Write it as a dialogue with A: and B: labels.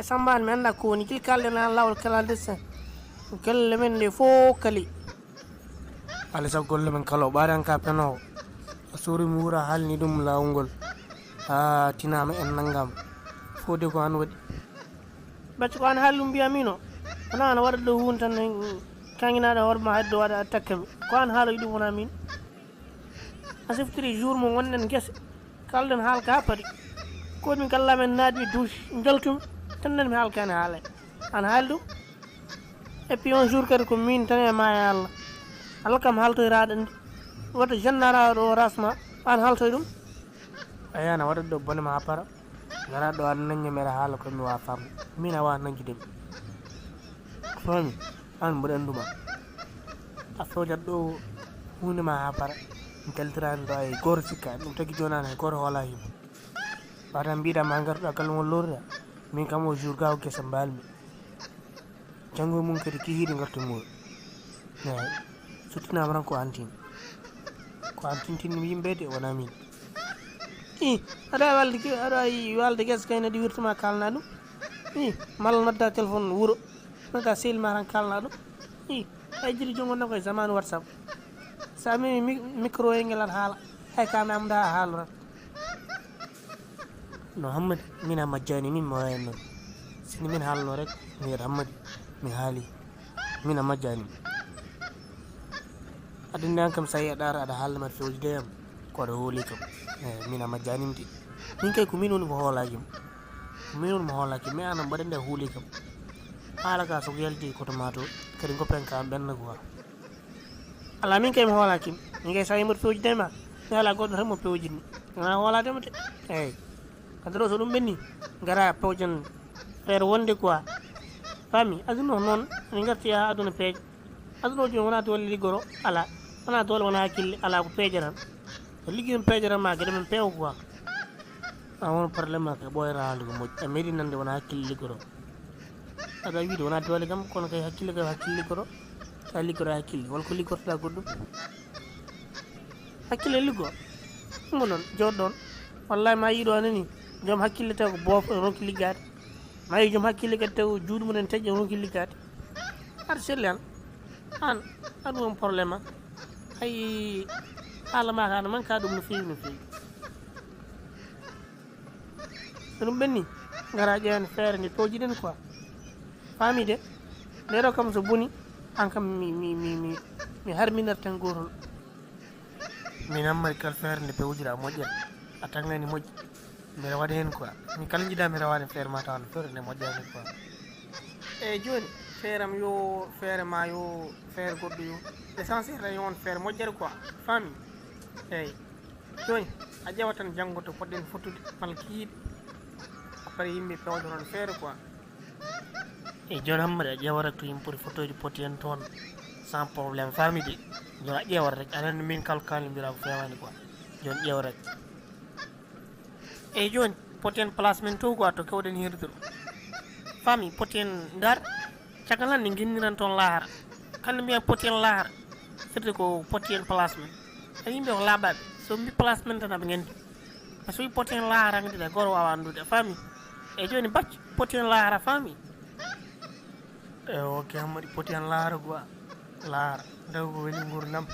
A: sambal men anda ko ni kil kalde na lawol kala dessa kelle men le fo kali ala sa golle men kala baran ka peno sori mura halni dum lawngol tinama en nangam fode ko an wadi bacci ko an halum biya mino ana wada do huntan kangina da horma heddo wada takkabe ko an haalo dum wona min asiftiri jour mo wonnen gese kalden haal ka padi ko min kala men naadi douche jaltum tan nan mi haal kan haala an haaldu et puis un jour kadi ko min tan e ma yalla Allah kam halto iraade wata jannara do rasma an halto dum ayana wada do bonema apara ngara do an nanye mera haala ko mi wa fam mina wa nanji dem fami an mbo anduma a soja do hunde ma apara keltiran do ay gor sikka dum tagi jonana gor wala him bata mbida ma ngardo kal mo lorda min kam o jour gaw kessa balmi jango mun kadi ki hidi ngarto mo sutina maran ko antin tin yimbe de wona min ada walde ges kayna di wirtuma kalna dum mal nodda telephone wuro nodda sel maran kalna dum ay jiri jongo na koy zaman whatsapp sami micro e ngelan hala hay kana am da halra no hamad mina majani min mo wayno sini min halno rek mi hamad mi hali mina majani adindan kam sai adara ada hal mat fewji dem ko do holi kam mina majani ndi min kay ko min woni ko holaji min woni mo holaji mi anam badande holi kam hala ka so yeldi ko to mato kadi ko penka ben ko ala min kay mo holaji min kay sai mat fewji dem mi hala goddo tan mo fewji ni na hola dem te kadro so dum benni gara pewjan fer wonde quoi fami azuno non ni ngarti ya aduna pej azuno jo wona to ligoro ala ana to wona kille ala ko pejaran ligin pejaran ma gade men pew quoi awon problème ka boy raandu mo amedi nande wona kille ligoro ada wido wona dole gam kono kay hakkille ligoro ta ligoro hakkille won ko ligoro ta goddo hakkille ligo mo non jodon wallahi ma yido nani jom hakkille taw ko bof ronki ligade mayi jom hakkille kadi taw juudu munen tejje ronki ligade ar sellan an adum problème ay ala ma kana man ka dum no feewi dum benni ngara jeen feere ni toji den quoi fami de lero kam so boni an kam mi harminar tan gorol min ammari kal feere ni pewjira mojjal atangani mojj mi rawade hen quoi mi kala jida mi rawade feere ma tan feere ne mojjani quoi joni feeram yo feere ma yo feere goddo yo l'essentiel rayon feere mojjere quoi fami joni a ƴewatan janggo to podden fottude mala kiide après yimɓe pewdo non feere quoi joni hammade a ƴewata to yimɓe poti fottoyde poti en toon sans probléme fami de joni a ƴewata rek aɗa min kalkali mbira ko fewani quoi joni ƴew rek joni poti en place men to quoi to kewɗen hirde ɗo fami poti en dar caggal hande guinniran toon laara kande mbiya poti en laara firde ko poti en place men a yimɓe ko laaɓaɓe so mbi place men tan aɓe gandi so wi poti en laara gandide goro wawa andude fami joni bacci poti en laara fami ok hammadi poti en laara quoi laara daw ko weli gurdam